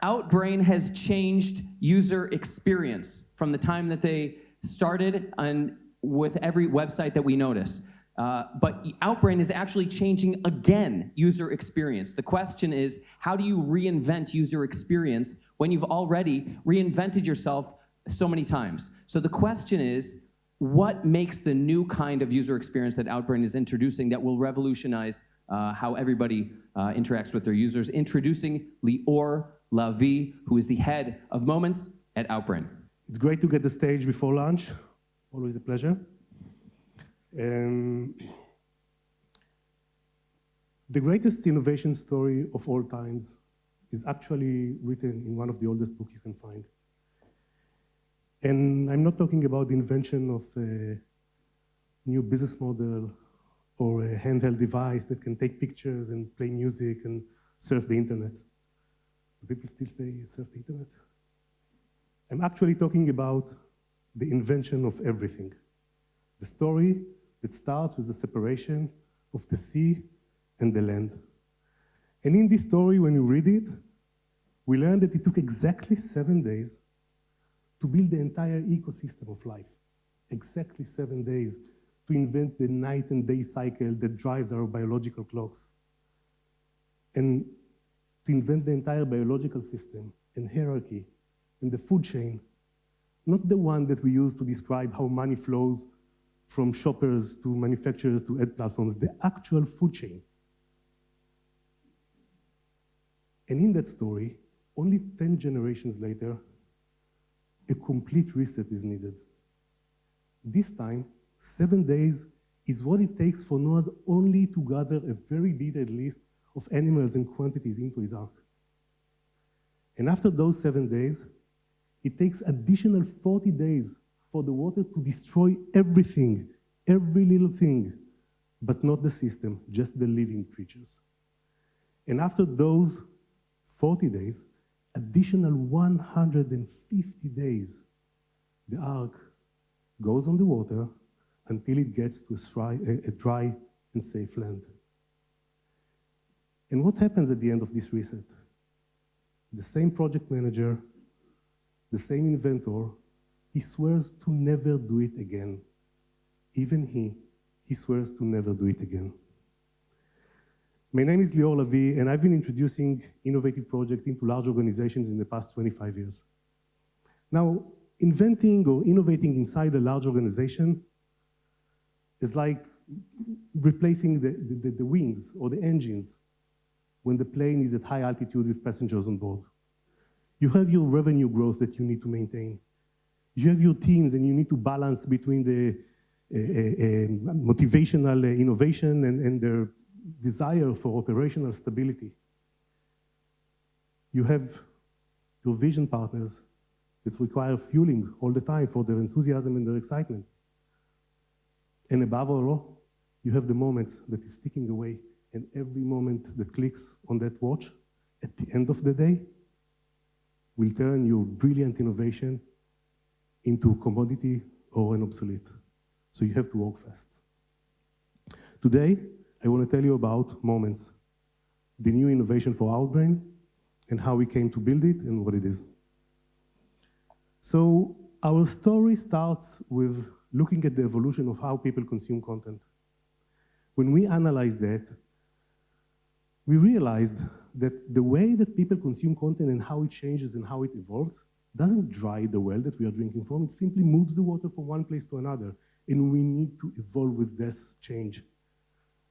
Outbrain has changed user experience from the time that they started and with every website that we notice. But Outbrain is actually changing again user experience. The question is, how do you reinvent user experience when you've already reinvented yourself so many times? So the question is, what makes the new kind of user experience that Outbrain is introducing that will revolutionize how everybody interacts with their users? Introducing Lior Lavy, who is the head of Moments at Outbrain. It's great to get the stage before lunch. Always a pleasure. The greatest innovation story of all times is actually written in one of the oldest books you can find. And I'm not talking about the invention of a new business model or a handheld device that can take pictures and play music and surf the internet. Do people still say surf the internet? I'm actually talking about the invention of everything. The story that starts with the separation of the sea and the land. And in this story, when you read it, we learn that it took exactly 7 days to build the entire ecosystem of life. Exactly 7 days to invent the night and day cycle that drives our biological clocks. And to invent the entire biological system and hierarchy and the food chain, not the one that we use to describe how money flows from shoppers to manufacturers to ad platforms, the actual food chain. And in that story, only 10 generations later, a complete reset is needed. This time, 7 days is what it takes for Noah only to gather a very detailed list of animals and quantities into his ark. And after those 7 days, it takes additional 40 days for the water to destroy everything, every little thing, but not the system, just the living creatures. And after those 40 days, additional 150 days, the ark goes on the water until it gets to a dry and safe land. And what happens at the end of this reset? The same project manager, the same inventor, he swears to never do it again. Even he swears to never do it again. My name is Lior Lavy, and I've been introducing innovative projects into large organizations in the past 25 years. Now, inventing or innovating inside a large organization is like replacing the wings or the engines when the plane is at high altitude with passengers on board. You have your revenue growth that you need to maintain. You have your teams, and you need to balance between the motivational innovation and their desire for operational stability. You have your vision partners that require fueling all the time for their enthusiasm and their excitement. And above all, you have the moments that is ticking away, and every moment that clicks on that watch at the end of the day will turn your brilliant innovation into a commodity or an obsolete. So you have to work fast. Today, I want to tell you about Moments, the new innovation for Outbrain, and how we came to build it and what it is. So our story starts with looking at the evolution of how people consume content. When we analyzed that, we realized that the way that people consume content and how it changes and how it evolves doesn't dry the well that we are drinking from. It simply moves the water from one place to another, and we need to evolve with this change.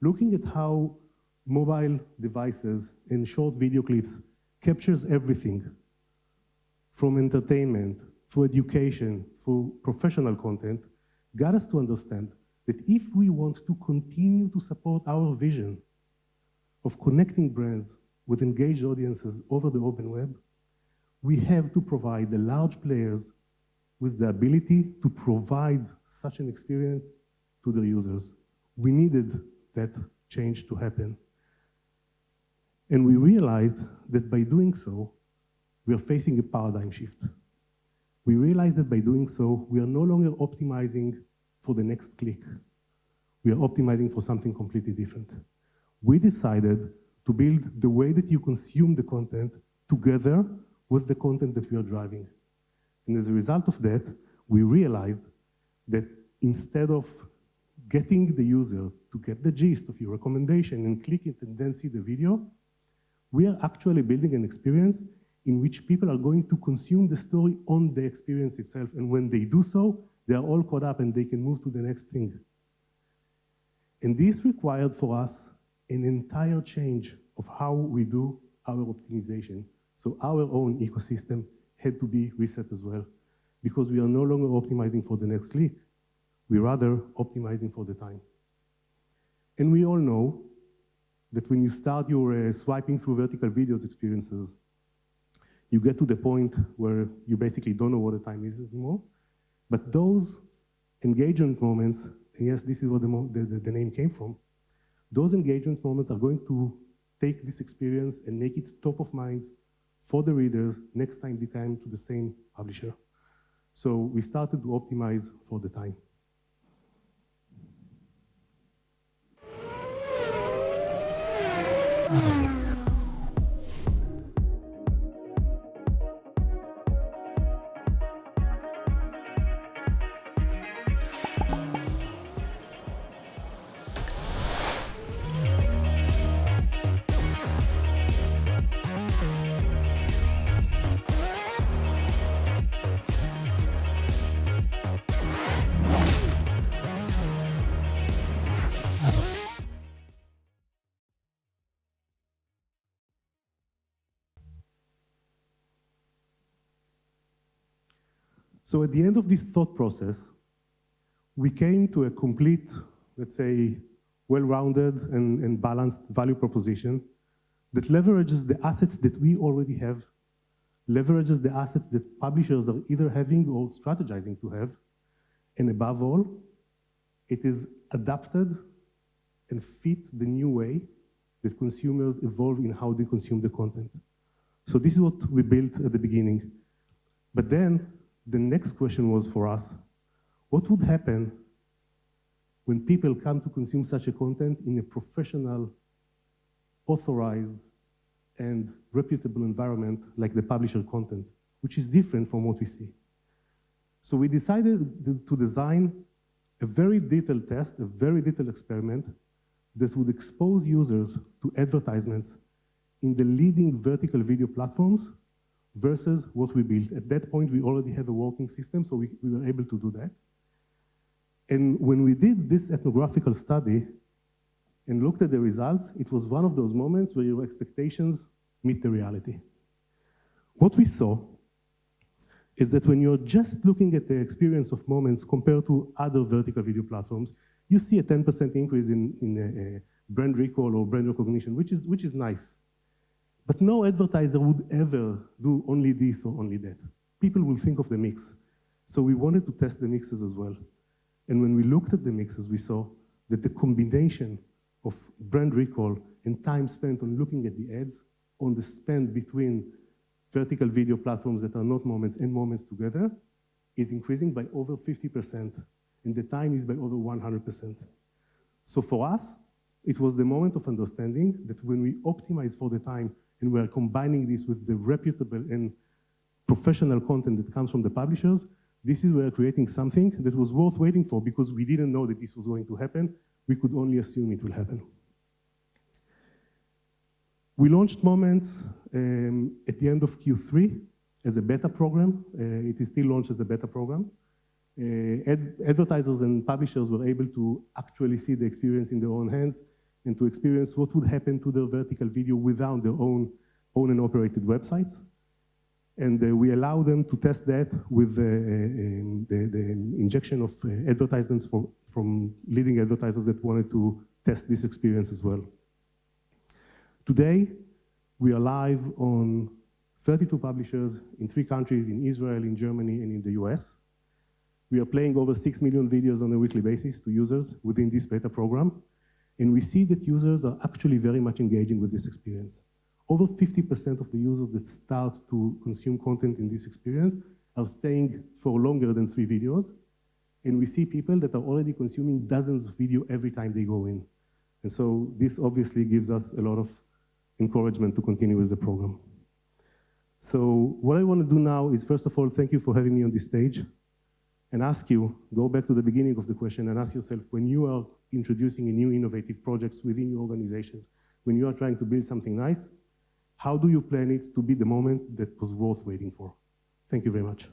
Looking at how mobile devices and short video clips captures everything from entertainment, through education, through professional content, got us to understand that if we want to continue to support our vision of connecting brands with engaged audiences over the open web, we have to provide the large players with the ability to provide such an experience to their users. We needed that change to happen. And we realized that by doing so, we are facing a paradigm shift. We realized that by doing so, we are no longer optimizing for the next click. We are optimizing for something completely different. We decided to build the way that you consume the content together with the content that we are driving. And as a result of that, we realized that instead of getting the user to get the gist of your recommendation and click it and then see the video, we are actually building an experience in which people are going to consume the story on the experience itself. And when they do so, they are all caught up and they can move to the next thing. And this required for us an entire change of how we do our optimization. So our own ecosystem had to be reset as well, because we are no longer optimizing for the next click. We're rather optimizing for the time. And we all know that when you start your swiping through vertical videos experiences, you get to the point where you basically don't know what the time is anymore. But those engagement moments, and yes, this is where the name came from, those engagement moments are going to take this experience and make it top of mind for the readers next time they come to the same publisher. So we started to optimize for the time. So at the end of this thought process, we came to a complete, let's say, well-rounded and balanced value proposition that leverages the assets that we already have, leverages the assets that publishers are either having or strategizing to have, and above all, it is adapted and fit the new way that consumers evolve in how they consume the content. So this is what we built at the beginning. But then, the next question was for us, what would happen when people come to consume such a content in a professional, authorized, and reputable environment like the publisher content, which is different from what we see? So we decided to design a very detailed test, a very detailed experiment that would expose users to advertisements in the leading vertical video platforms versus what we built. At that point, we already had a working system, so we were able to do that. And when we did this ethnographical study and looked at the results, it was one of those moments where your expectations meet the reality. What we saw is that when you're just looking at the experience of Moments compared to other vertical video platforms, you see a 10% increase in brand recall or brand recognition, which is nice. But no advertiser would ever do only this or only that. People will think of the mix. So we wanted to test the mixes as well. And when we looked at the mixes, we saw that the combination of brand recall and time spent on looking at the ads, on the spend between vertical video platforms that are not Moments and Moments together, is increasing by over 50%, and the time is by over 100%. So for us, it was the moment of understanding that when we optimize for the time and we're combining this with the reputable and professional content that comes from the publishers, this is where we're creating something that was worth waiting for, because we didn't know that this was going to happen. We could only assume it will happen. We launched Moments at the end of Q3 as a beta program. It is still launched as a beta program. Advertisers and publishers were able to actually see the experience in their own hands and to experience what would happen to their vertical video without their own and operated websites. And we allow them to test that with the injection of advertisements from leading advertisers that wanted to test this experience as well. Today, we are live on 32 publishers in 3 countries, in Israel, in Germany, and in the US. We are playing over 6 million videos on a weekly basis to users within this beta program. And we see that users are actually very much engaging with this experience. Over 50% of the users that start to consume content in this experience are staying for longer than 3 videos. And we see people that are already consuming dozens of videos every time they go in. And so this obviously gives us a lot of encouragement to continue with the program. So what I want to do now is, first of all, thank you for having me on this stage, and ask you, go back to the beginning of the question and ask yourself, when you are introducing a new innovative projects within your organizations, when you are trying to build something nice, how do you plan it to be the moment that was worth waiting for? Thank you very much.